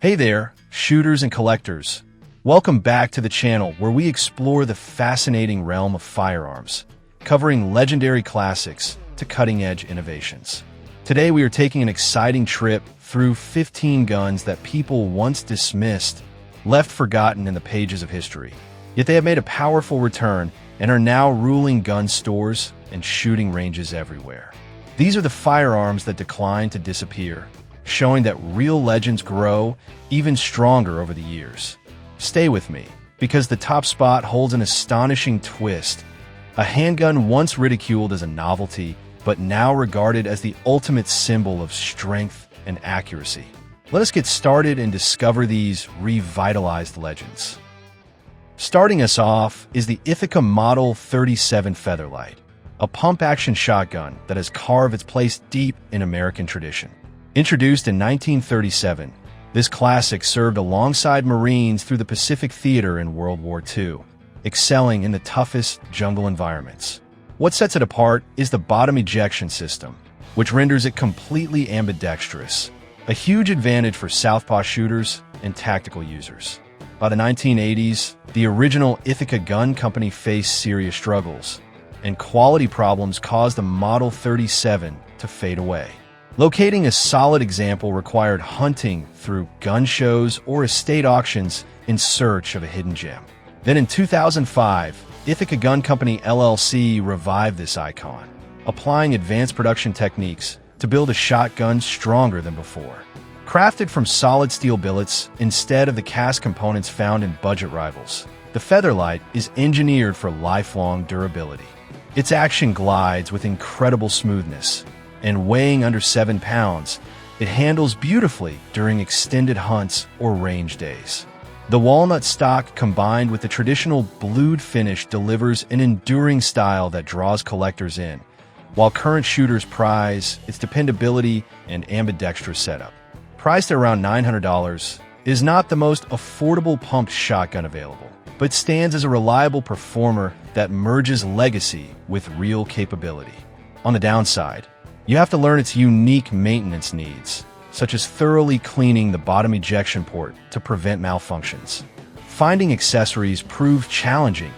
Hey there, shooters and collectors. Welcome back to the channel where we explore the fascinating realm of firearms, covering legendary classics to cutting-edge innovations. Today we are taking an exciting trip through 15 guns that people once dismissed, left forgotten in the pages of history. Yet they have made a powerful return and are now ruling gun stores and shooting ranges everywhere. These are the firearms that declined to disappear, showing that real legends grow even stronger over the years. Stay with me, because the top spot holds an astonishing twist. A handgun once ridiculed as a novelty, but now regarded as the ultimate symbol of strength and accuracy. Let us get started and discover these revitalized legends. Starting us off is the Ithaca Model 37 Featherlight, a pump-action shotgun that has carved its place deep in American tradition. Introduced in 1937, this classic served alongside Marines through the Pacific Theater in World War II, excelling in the toughest jungle environments. What sets it apart is the bottom ejection system, which renders it completely ambidextrous, a huge advantage for southpaw shooters and tactical users. By the 1980s, the original Ithaca Gun Company faced serious struggles, and quality problems caused the Model 37 to fade away. Locating a solid example required hunting through gun shows or estate auctions in search of a hidden gem. Then in 2005, Ithaca Gun Company LLC revived this icon, applying advanced production techniques to build a shotgun stronger than before. Crafted from solid steel billets instead of the cast components found in budget rivals, the Featherlight is engineered for lifelong durability. Its action glides with incredible smoothness, and weighing under 7 pounds, it handles beautifully during extended hunts or range days. The walnut stock combined with the traditional blued finish delivers an enduring style that draws collectors in, while current shooters prize its dependability and ambidextrous setup. Priced at around $900, it is not the most affordable pumped shotgun available, but stands as a reliable performer that merges legacy with real capability. On the downside, you have to learn its unique maintenance needs, such as thoroughly cleaning the bottom ejection port to prevent malfunctions. Finding accessories proves challenging,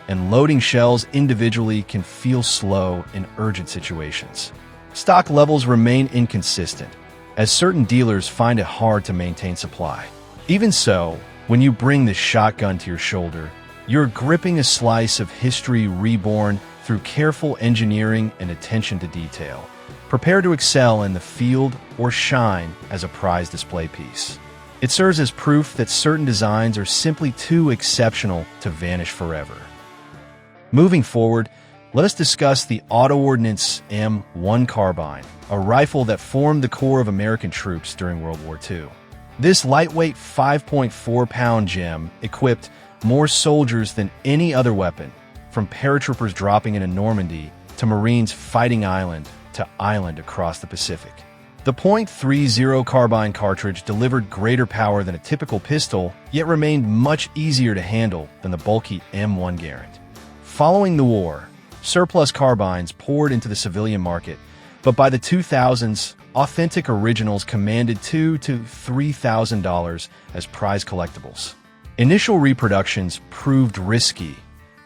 and loading shells individually can feel slow in urgent situations. Stock levels remain inconsistent, as certain dealers find it hard to maintain supply. Even so, when you bring this shotgun to your shoulder, you're gripping a slice of history reborn through careful engineering and attention to detail. Prepare to excel in the field or shine as a prized display piece. It serves as proof that certain designs are simply too exceptional to vanish forever. Moving forward, let us discuss the Auto Ordnance M1 carbine, a rifle that formed the core of American troops during World War II. This lightweight 5.4-pound gem equipped more soldiers than any other weapon, from paratroopers dropping into Normandy to Marines fighting island to island across the Pacific. The .30 carbine cartridge delivered greater power than a typical pistol, yet remained much easier to handle than the bulky M1 Garand. Following the war, surplus carbines poured into the civilian market, but by the 2000s, authentic originals commanded $2,000 to $3,000 as prize collectibles. Initial reproductions proved risky,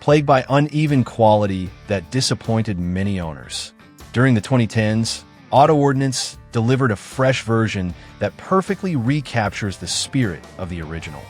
plagued by uneven quality that disappointed many owners. During the 2010s, Auto Ordnance delivered a fresh version that perfectly recaptures the spirit of the original.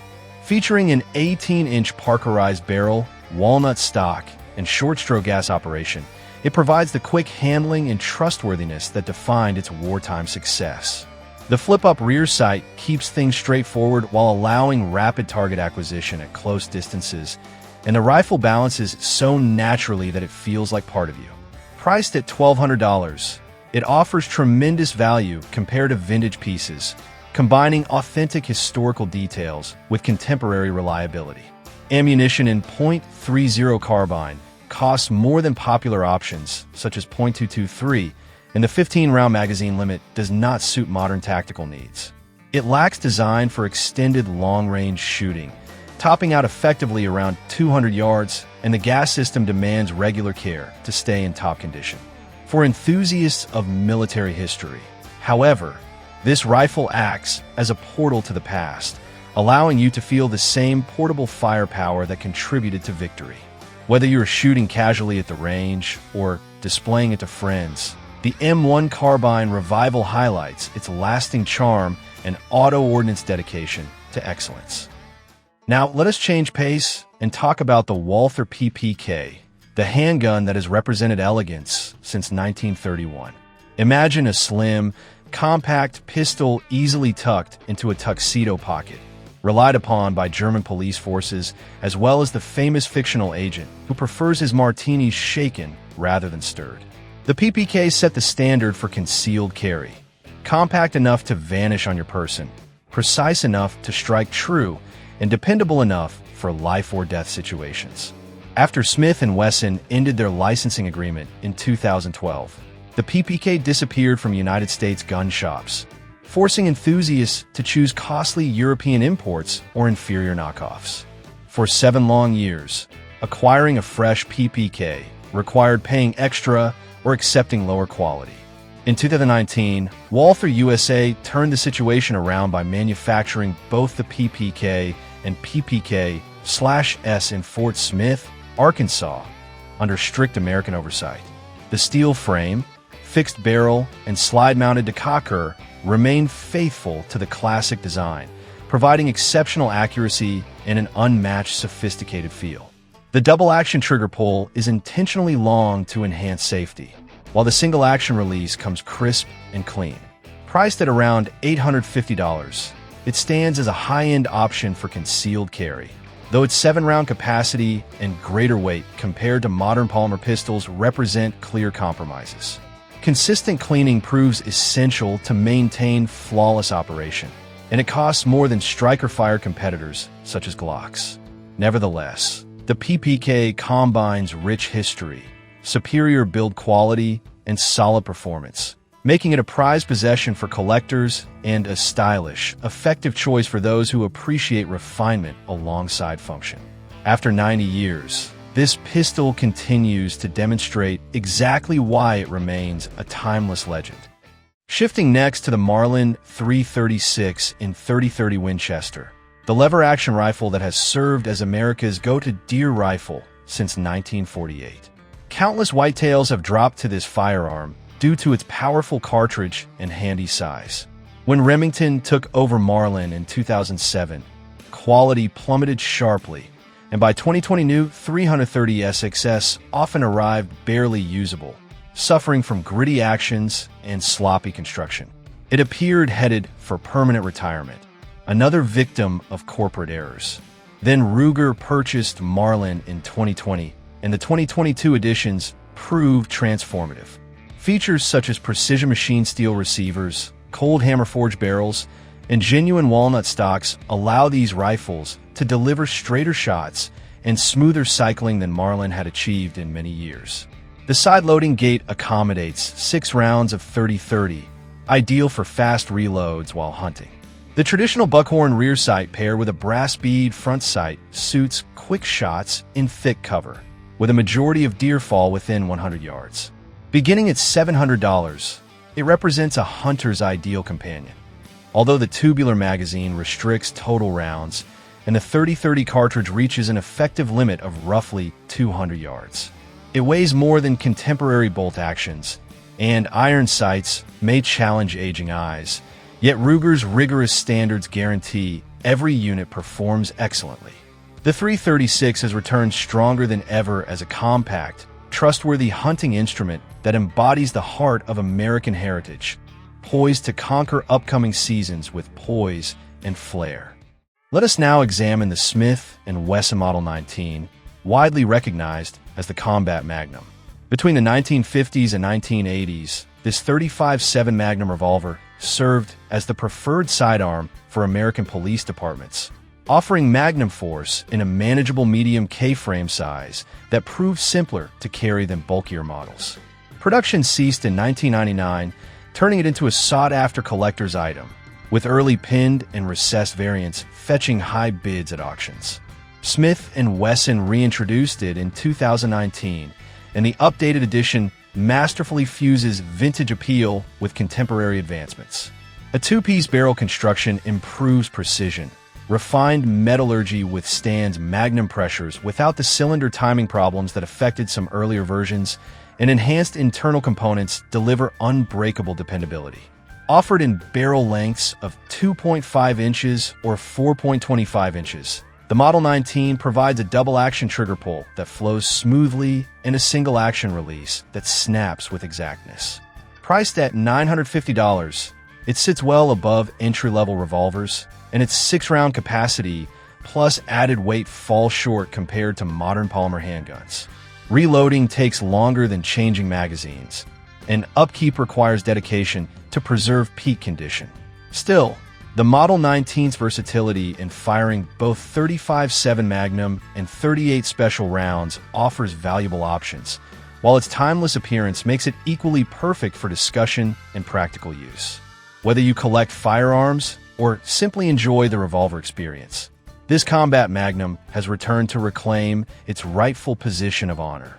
Featuring an 18-inch Parkerized barrel, walnut stock, and short-stroke gas operation, it provides the quick handling and trustworthiness that defined its wartime success. The flip-up rear sight keeps things straightforward while allowing rapid target acquisition at close distances, and the rifle balances so naturally that it feels like part of you. Priced at $1,200, it offers tremendous value compared to vintage pieces, combining authentic historical details with contemporary reliability. Ammunition in .30 carbine costs more than popular options such as .223, and the 15-round magazine limit does not suit modern tactical needs. It lacks design for extended long-range shooting, topping out effectively around 200 yards, and the gas system demands regular care to stay in top condition. For enthusiasts of military history, however, This rifle acts as a portal to the past, allowing you to feel the same portable firepower that contributed to victory. Whether you're shooting casually at the range or displaying it to friends, the M1 carbine revival highlights its lasting charm and auto-ordnance dedication to excellence. Now, let us change pace and talk about the Walther PPK, the handgun that has represented elegance since 1931. Imagine a slim, compact pistol easily tucked into a tuxedo pocket, relied upon by German police forces as well as the famous fictional agent who prefers his martinis shaken rather than stirred. The PPK set the standard for concealed carry. Compact enough to vanish on your person, precise enough to strike true, and dependable enough for life-or-death situations. After Smith & Wesson ended their licensing agreement in 2012, the PPK disappeared from United States gun shops, forcing enthusiasts to choose costly European imports or inferior knockoffs. For 7 long years, acquiring a fresh PPK required paying extra or accepting lower quality. In 2019, Walther USA turned the situation around by manufacturing both the PPK and PPK/S in Fort Smith, Arkansas, under strict American oversight. The steel frame, fixed barrel, and slide-mounted decocker remain faithful to the classic design, providing exceptional accuracy and an unmatched sophisticated feel. The double-action trigger pull is intentionally long to enhance safety, while the single-action release comes crisp and clean. Priced at around $850, it stands as a high-end option for concealed carry, though its 7-round capacity and greater weight compared to modern polymer pistols represent clear compromises. Consistent cleaning proves essential to maintain flawless operation, and it costs more than striker-fire competitors such as Glocks. Nevertheless, the PPK combines rich history, superior build quality, and solid performance, making it a prized possession for collectors and a stylish, effective choice for those who appreciate refinement alongside function. After 90 years, this pistol continues to demonstrate exactly why it remains a timeless legend. Shifting next to the Marlin 336 in 30-30 Winchester, the lever-action rifle that has served as America's go-to deer rifle since 1948. Countless whitetails have dropped to this firearm due to its powerful cartridge and handy size. When Remington took over Marlin in 2007, quality plummeted sharply, and by 2020 new 330 SXS often arrived barely usable, suffering from gritty actions and sloppy construction. It appeared headed for permanent retirement, another victim of corporate errors. Then Ruger purchased Marlin in 2020, and the 2022 editions proved transformative. Features such as precision machine steel receivers, cold hammer forged barrels, and genuine walnut stocks allow these rifles to deliver straighter shots and smoother cycling than Marlin had achieved in many years. The side-loading gate accommodates 6 rounds of 30-30, ideal for fast reloads while hunting. The traditional buckhorn rear sight paired with a brass bead front sight suits quick shots in thick cover, with a majority of deer fall within 100 yards. Beginning at $700, it represents a hunter's ideal companion. Although the tubular magazine restricts total rounds, and the 30-30 cartridge reaches an effective limit of roughly 200 yards. It weighs more than contemporary bolt actions, and iron sights may challenge aging eyes, yet Ruger's rigorous standards guarantee every unit performs excellently. The 336 has returned stronger than ever as a compact, trustworthy hunting instrument that embodies the heart of American heritage, poised to conquer upcoming seasons with poise and flair. Let us now examine the Smith & Wesson Model 19, widely recognized as the Combat Magnum. Between the 1950s and 1980s, this 35-7 Magnum revolver served as the preferred sidearm for American police departments, offering Magnum force in a manageable medium K-frame size that proved simpler to carry than bulkier models. Production ceased in 1999, turning it into a sought-after collector's item, with early pinned and recessed variants fetching high bids at auctions. Smith & Wesson reintroduced it in 2019, and the updated edition masterfully fuses vintage appeal with contemporary advancements. A two-piece barrel construction improves precision. Refined metallurgy withstands magnum pressures without the cylinder timing problems that affected some earlier versions, and enhanced internal components deliver unbreakable dependability. Offered in barrel lengths of 2.5 inches or 4.25 inches, the Model 19 provides a double-action trigger pull that flows smoothly and a single-action release that snaps with exactness. Priced at $950, it sits well above entry-level revolvers, and its 6-round capacity plus added weight falls short compared to modern polymer handguns. Reloading takes longer than changing magazines, and upkeep requires dedication to preserve peak condition. Still, the Model 19's versatility in firing both 35-7 Magnum and 38 Special rounds offers valuable options, while its timeless appearance makes it equally perfect for discussion and practical use. Whether you collect firearms or simply enjoy the revolver experience, this combat magnum has returned to reclaim its rightful position of honor.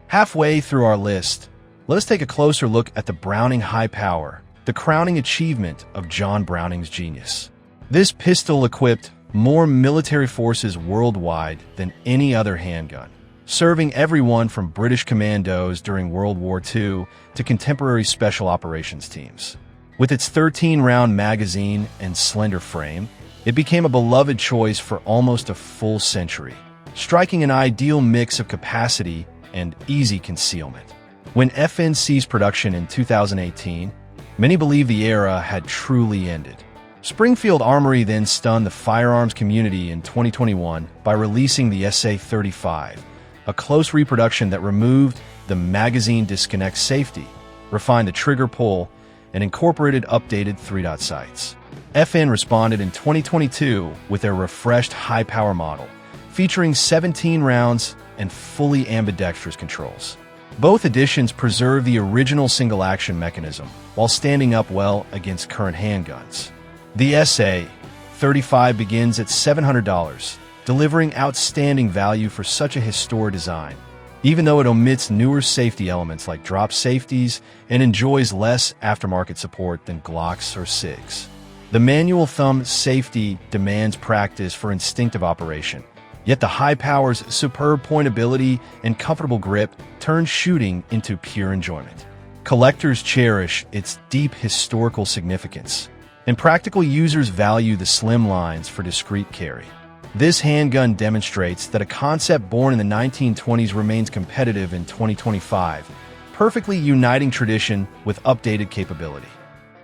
Halfway through our list, let us take a closer look at the Browning High Power, the crowning achievement of John Browning's genius. This pistol equipped more military forces worldwide than any other handgun, serving everyone from British commandos during World War II to contemporary special operations teams. With its 13-round magazine and slender frame, it became a beloved choice for almost a full century, striking an ideal mix of capacity and easy concealment. When FN ceased production in 2018, many believe the era had truly ended. Springfield Armory then stunned the firearms community in 2021 by releasing the SA-35, a close reproduction that removed the magazine disconnect safety, refined the trigger pull, and incorporated updated 3-dot sights. FN responded in 2022 with their refreshed high-power model, featuring 17 rounds and fully ambidextrous controls. Both editions preserve the original single-action mechanism while standing up well against current handguns. The SA-35 begins at $700, delivering outstanding value for such a historic design, even though it omits newer safety elements like drop safeties and enjoys less aftermarket support than Glocks or SIGs. The manual thumb safety demands practice for instinctive operation, yet the high power's superb pointability and comfortable grip turn shooting into pure enjoyment. Collectors cherish its deep historical significance, and practical users value the slim lines for discreet carry. This handgun demonstrates that a concept born in the 1920s remains competitive in 2025, perfectly uniting tradition with updated capability.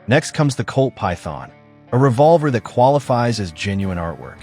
Next comes the Colt Python, a revolver that qualifies as genuine artwork.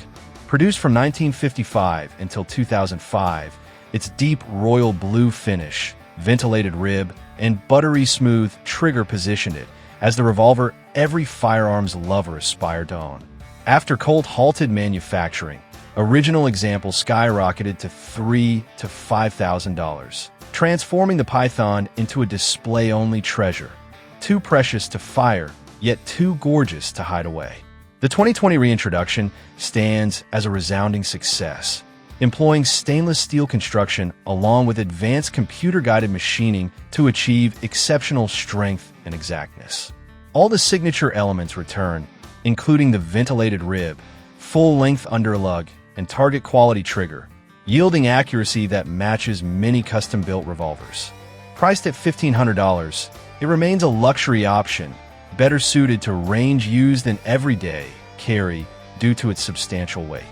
Produced from 1955 until 2005, its deep royal blue finish, ventilated rib, and buttery smooth trigger positioned it as the revolver every firearms lover aspired to own. After Colt halted manufacturing, original examples skyrocketed to $3,000 to $5,000, transforming the Python into a display-only treasure, too precious to fire, yet too gorgeous to hide away. The 2020 reintroduction stands as a resounding success, employing stainless steel construction along with advanced computer-guided machining to achieve exceptional strength and exactness. All the signature elements return, including the ventilated rib, full-length underlug, and target-quality trigger, yielding accuracy that matches many custom-built revolvers. Priced at $1,500, it remains a luxury option, better suited to range use than everyday carry due to its substantial weight.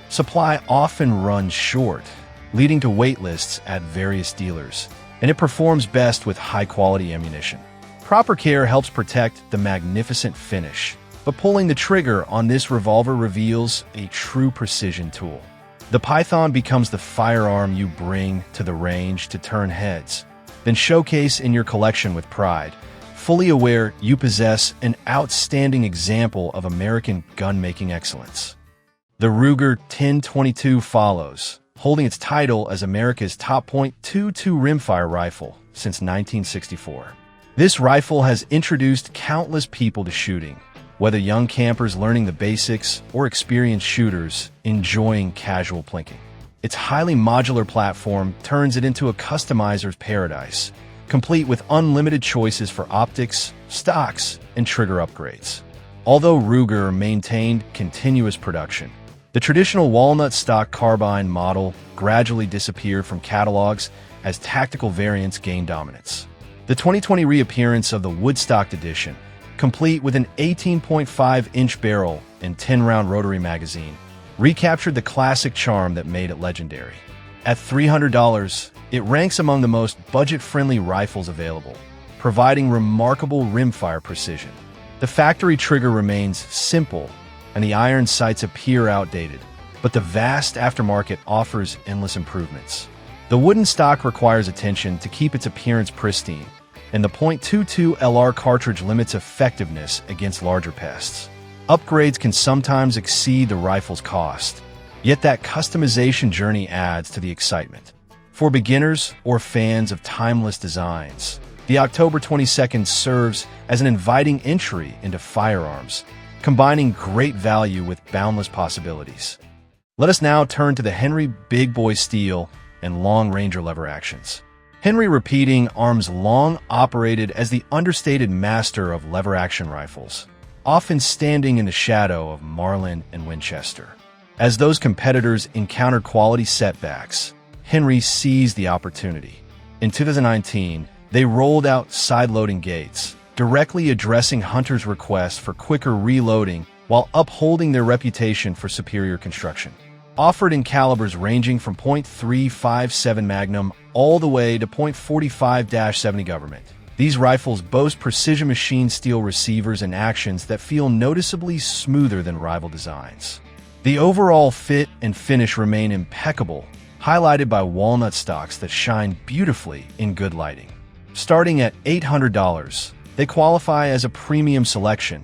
Supply often runs short, leading to wait lists at various dealers, and it performs best with high-quality ammunition. Proper care helps protect the magnificent finish, but pulling the trigger on this revolver reveals a true precision tool. The Python becomes the firearm you bring to the range to turn heads, then showcase in your collection with pride, fully aware you possess an outstanding example of American gun-making excellence. The Ruger 1022 follows, holding its title as America's top .22 rimfire rifle since 1964. This rifle has introduced countless people to shooting, whether young campers learning the basics or experienced shooters enjoying casual plinking. Its highly modular platform turns it into a customizer's paradise, complete with unlimited choices for optics, stocks, and trigger upgrades. although Ruger maintained continuous production. The traditional walnut stock carbine model gradually disappeared from catalogs as tactical variants gained dominance. The 2020 reappearance of the Woodstock edition, complete with an 18.5-inch barrel and 10-round rotary magazine, recaptured the classic charm that made it legendary. At $300, it ranks among the most budget-friendly rifles available, providing remarkable rimfire precision. The factory trigger remains simple, and the iron sights appear outdated, but the vast aftermarket offers endless improvements. The wooden stock requires attention to keep its appearance pristine, and the .22 LR cartridge limits effectiveness against larger pests. Upgrades can sometimes exceed the rifle's cost, yet that customization journey adds to the excitement. For beginners or fans of timeless designs, the October 22nd serves as an inviting entry into firearms, combining great value with boundless possibilities. Let us now turn to the Henry Big Boy Steel and Long Ranger lever actions. Henry Repeating Arms long operated as the understated master of lever-action rifles, often standing in the shadow of Marlin and Winchester. As those competitors encountered quality setbacks, Henry seized the opportunity. In 2019, they rolled out side-loading gates, directly addressing hunters' requests for quicker reloading while upholding their reputation for superior construction. Offered in calibers ranging from .357 Magnum all the way to .45-70 Government, these rifles boast precision machine steel receivers and actions that feel noticeably smoother than rival designs. The overall fit and finish remain impeccable, highlighted by walnut stocks that shine beautifully in good lighting. Starting at $800, they qualify as a premium selection,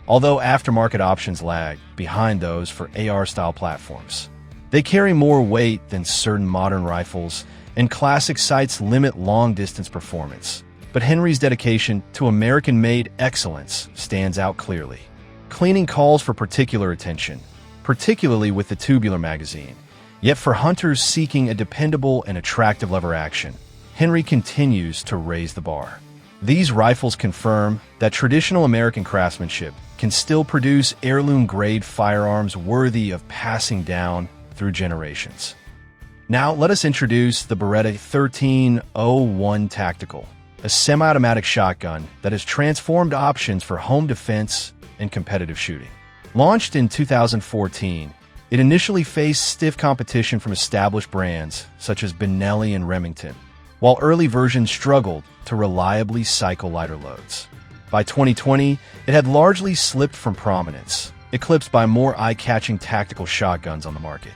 although aftermarket options lag behind those for AR-style platforms. They carry more weight than certain modern rifles, and classic sights limit long-distance performance. But Henry's dedication to American-made excellence stands out clearly. Cleaning calls for particular attention, particularly with the tubular magazine. Yet for hunters seeking a dependable and attractive lever action, Henry continues to raise the bar. These rifles confirm that traditional American craftsmanship can still produce heirloom-grade firearms worthy of passing down through generations. Now, let us introduce the Beretta 1301 Tactical, a semi-automatic shotgun that has transformed options for home defense and competitive shooting. Launched in 2014, it initially faced stiff competition from established brands such as Benelli and Remington, while early versions struggled to reliably cycle lighter loads. By 2020, it had largely slipped from prominence, eclipsed by more eye-catching tactical shotguns on the market.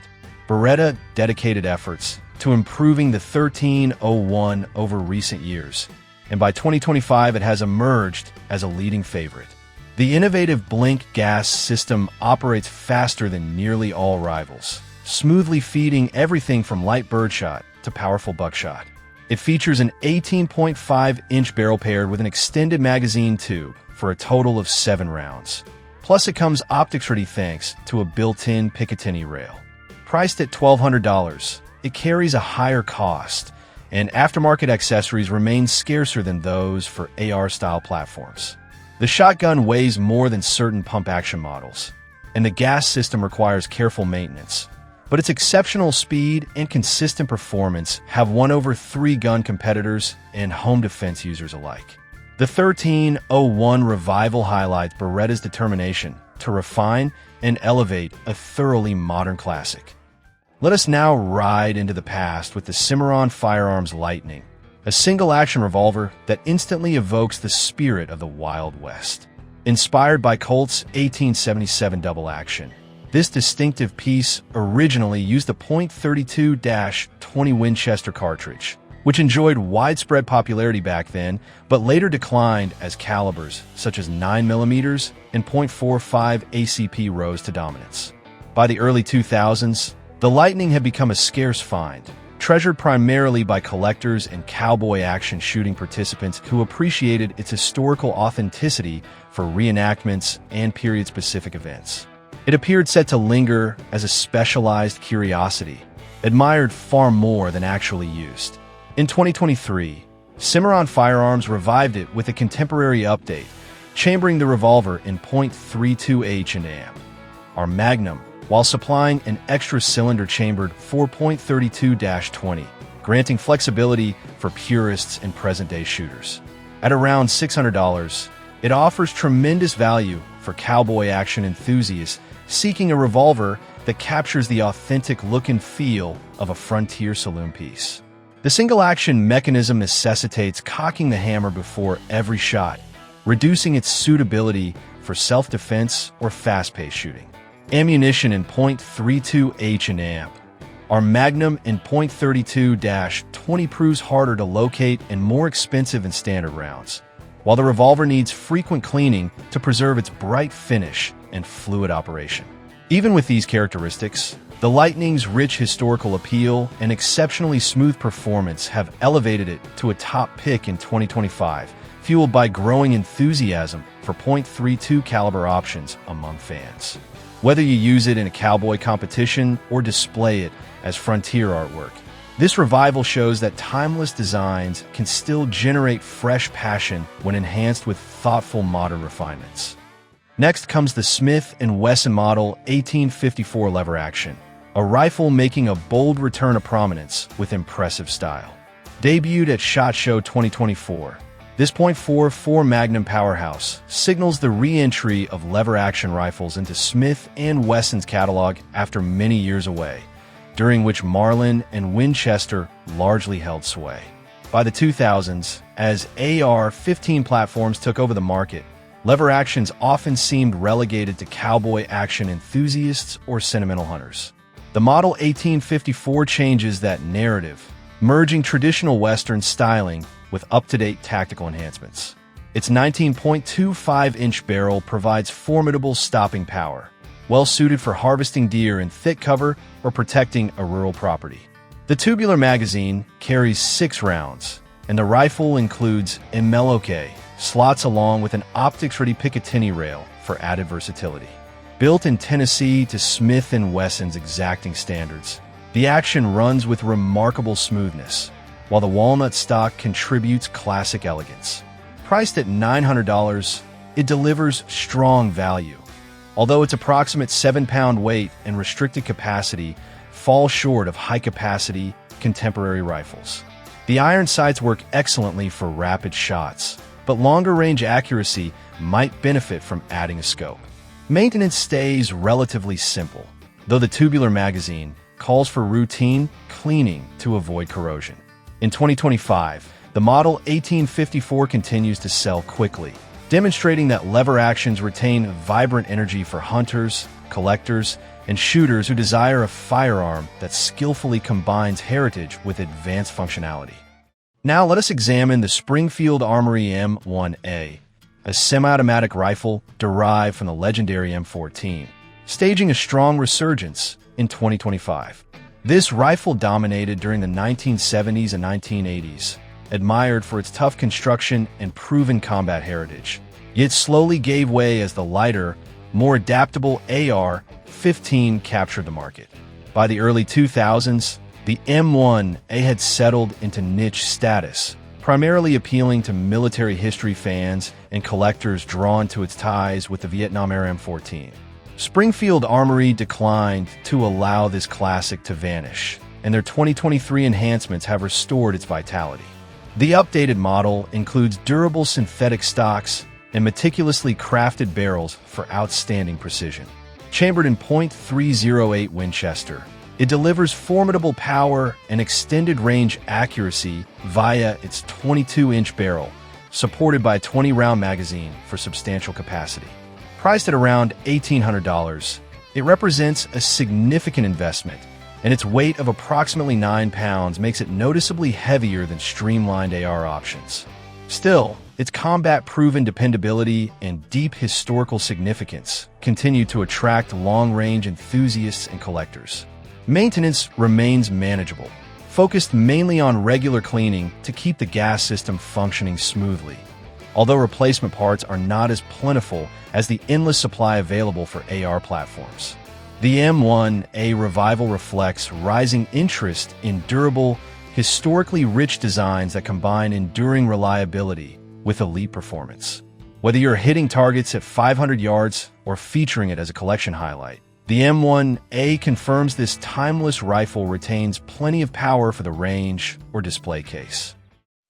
Beretta dedicated efforts to improving the 1301 over recent years, and by 2025 it has emerged as a leading favorite. The innovative Blink gas system operates faster than nearly all rivals, smoothly feeding everything from light birdshot to powerful buckshot. It features an 18.5-inch barrel paired with an extended magazine tube for a total of 7 rounds. Plus, it comes optics-ready thanks to a built-in Picatinny rail. Priced at $1,200, it carries a higher cost, and aftermarket accessories remain scarcer than those for AR-style platforms. The shotgun weighs more than certain pump-action models, and the gas system requires careful maintenance. But its exceptional speed and consistent performance have won over 3 gun competitors and home defense users alike. The 1301 Revival highlights Beretta's determination to refine and elevate a thoroughly modern classic. Let us now ride into the past with the Cimarron Firearms Lightning, a single-action revolver that instantly evokes the spirit of the Wild West. Inspired by Colt's 1877 double-action, this distinctive piece originally used a .32-20 Winchester cartridge, which enjoyed widespread popularity back then, but later declined as calibers such as 9mm and .45 ACP rose to dominance. By the early 2000s, the Lightning had become a scarce find, treasured primarily by collectors and cowboy action shooting participants who appreciated its historical authenticity for reenactments and period-specific events. It appeared set to linger as a specialized curiosity, admired far more than actually used. In 2023, Cimarron Firearms revived it with a contemporary update, chambering the revolver in .32H and amp. Our Magnum, while supplying an extra cylinder-chambered 4.32-20, granting flexibility for purists and present-day shooters. At around $600, it offers tremendous value for cowboy action enthusiasts seeking a revolver that captures the authentic look and feel of a frontier saloon piece. The single-action mechanism necessitates cocking the hammer before every shot, reducing its suitability for self-defense or fast-paced shooting. Ammunition in .32H and amp. Our Magnum in .32-20 proves harder to locate and more expensive than standard rounds, while the revolver needs frequent cleaning to preserve its bright finish and fluid operation. Even with these characteristics, the Lightning's rich historical appeal and exceptionally smooth performance have elevated it to a top pick in 2025, fueled by growing enthusiasm for .32 caliber options among fans. Whether you use it in a cowboy competition or display it as frontier artwork, this revival shows that timeless designs can still generate fresh passion when enhanced with thoughtful modern refinements. Next comes the Smith & Wesson Model 1854 lever action, a rifle making a bold return to prominence with impressive style. Debuted at SHOT Show 2024, this .44 Magnum powerhouse signals the re-entry of lever-action rifles into Smith & Wesson's catalog after many years away, during which Marlin and Winchester largely held sway. By the 2000s, as AR-15 platforms took over the market, lever actions often seemed relegated to cowboy action enthusiasts or sentimental hunters. The Model 1854 changes that narrative, merging traditional Western styling with up-to-date tactical enhancements. Its 19.25-inch barrel provides formidable stopping power, well-suited for harvesting deer in thick cover or protecting a rural property. The tubular magazine carries 6 rounds, and the rifle includes a MLOK slots along with an optics-ready Picatinny rail for added versatility. Built in Tennessee to Smith & Wesson's exacting standards, the action runs with remarkable smoothness, while the walnut stock contributes classic elegance. Priced at $900, it delivers strong value, although its approximate 7-pound weight and restricted capacity fall short of high-capacity contemporary rifles. The iron sights work excellently for rapid shots, but longer-range accuracy might benefit from adding a scope. Maintenance stays relatively simple, though the tubular magazine calls for routine cleaning to avoid corrosion. In 2025, the Model 1854 continues to sell quickly, demonstrating that lever actions retain vibrant energy for hunters, collectors, and shooters who desire a firearm that skillfully combines heritage with advanced functionality. Now let us examine the Springfield Armory M1A, a semi-automatic rifle derived from the legendary M14, staging a strong resurgence in 2025. This rifle dominated during the 1970s and 1980s, admired for its tough construction and proven combat heritage, yet slowly gave way as the lighter, more adaptable AR-15 captured the market. By the early 2000s, the M1A had settled into niche status, primarily appealing to military history fans and collectors drawn to its ties with the Vietnam-era M14. Springfield Armory declined to allow this classic to vanish, and their 2023 enhancements have restored its vitality. The updated model includes durable synthetic stocks and meticulously crafted barrels for outstanding precision. Chambered in .308 Winchester, it delivers formidable power and extended range accuracy via its 22-inch barrel, supported by a 20-round magazine for substantial capacity. Priced at around $1,800, it represents a significant investment, and its weight of approximately 9 pounds makes it noticeably heavier than streamlined AR options. Still, its combat-proven dependability and deep historical significance continue to attract long-range enthusiasts and collectors. Maintenance remains manageable, focused mainly on regular cleaning to keep the gas system functioning smoothly, although replacement parts are not as plentiful as the endless supply available for AR platforms. The M1A revival reflects rising interest in durable, historically rich designs that combine enduring reliability with elite performance. Whether you're hitting targets at 500 yards or featuring it as a collection highlight, the M1A confirms this timeless rifle retains plenty of power for the range or display case.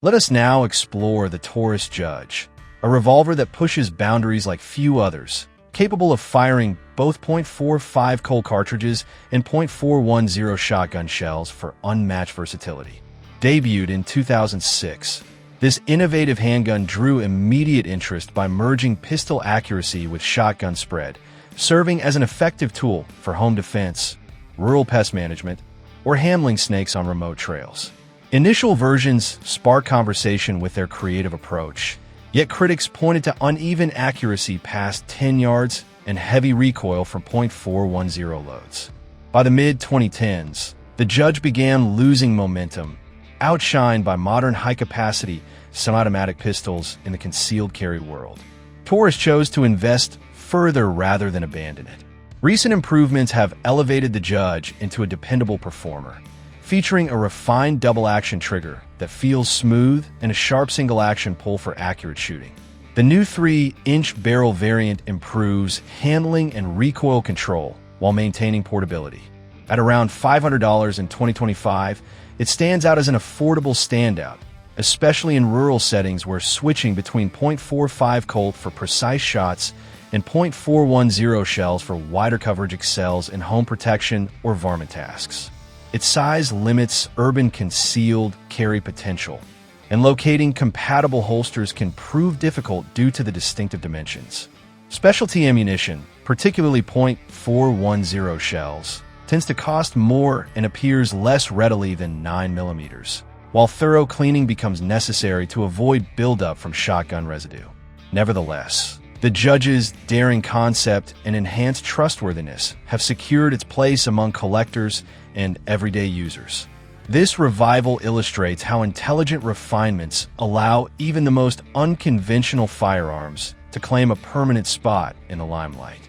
Let us now explore the Taurus Judge, a revolver that pushes boundaries like few others, capable of firing both .45 Colt cartridges and .410 shotgun shells for unmatched versatility. Debuted in 2006, this innovative handgun drew immediate interest by merging pistol accuracy with shotgun spread, serving as an effective tool for home defense, rural pest management, or handling snakes on remote trails. Initial versions sparked conversation with their creative approach, yet critics pointed to uneven accuracy past 10 yards and heavy recoil from .410 loads. By the mid-2010s, the Judge began losing momentum, outshined by modern high-capacity semi-automatic pistols in the concealed carry world. Taurus chose to invest further rather than abandon it. Recent improvements have elevated the Judge into a dependable performer, featuring a refined double-action trigger that feels smooth and a sharp single-action pull for accurate shooting. The new 3-inch barrel variant improves handling and recoil control while maintaining portability. At around $500 in 2025, it stands out as an affordable standout, especially in rural settings where switching between .45 Colt for precise shots and .410 shells for wider coverage excels in home protection or varmint tasks. Its size limits urban concealed carry potential, and locating compatible holsters can prove difficult due to the distinctive dimensions. Specialty ammunition, particularly .410 shells, tends to cost more and appears less readily than 9mm, while thorough cleaning becomes necessary to avoid buildup from shotgun residue. Nevertheless, the Judge's daring concept and enhanced trustworthiness have secured its place among collectors and everyday users. This revival illustrates how intelligent refinements allow even the most unconventional firearms to claim a permanent spot in the limelight.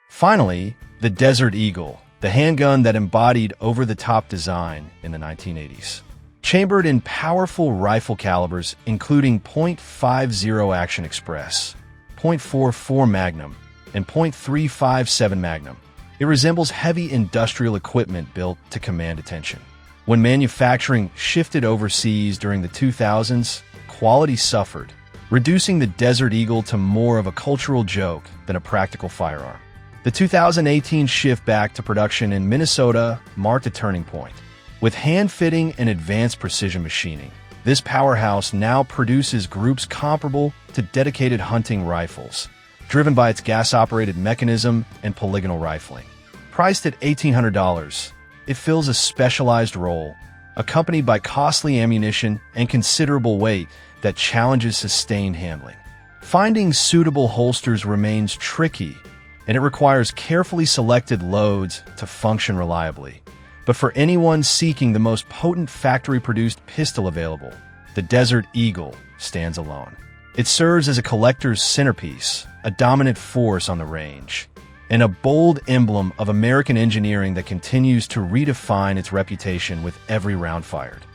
Finally, the Desert Eagle, the handgun that embodied over-the-top design in the 1980s. Chambered in powerful rifle calibers including .50 Action Express, .44 Magnum, and .357 Magnum, it resembles heavy industrial equipment built to command attention. When manufacturing shifted overseas during the 2000s, quality suffered, reducing the Desert Eagle to more of a cultural joke than a practical firearm. The 2018 shift back to production in Minnesota marked a turning point. With hand-fitting and advanced precision machining, this powerhouse now produces groups comparable to dedicated hunting rifles, driven by its gas-operated mechanism and polygonal rifling. Priced at $1,800, it fills a specialized role, accompanied by costly ammunition and considerable weight that challenges sustained handling. Finding suitable holsters remains tricky, and it requires carefully selected loads to function reliably. But for anyone seeking the most potent factory-produced pistol available, the Desert Eagle stands alone. It serves as a collector's centerpiece, a dominant force on the range, and a bold emblem of American engineering that continues to redefine its reputation with every round fired.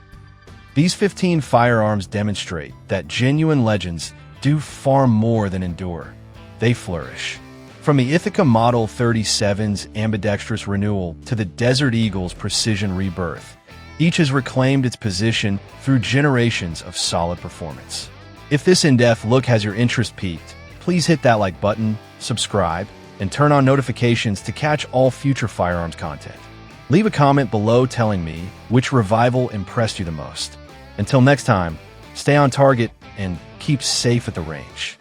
These 15 firearms demonstrate that genuine legends do far more than endure. They flourish. From the Ithaca Model 37's ambidextrous renewal to the Desert Eagle's precision rebirth, each has reclaimed its position through generations of solid performance. If this in-depth look has your interest piqued, please hit that like button, subscribe, and turn on notifications to catch all future firearms content. Leave a comment below telling me which revival impressed you the most. Until next time, stay on target and keep safe at the range.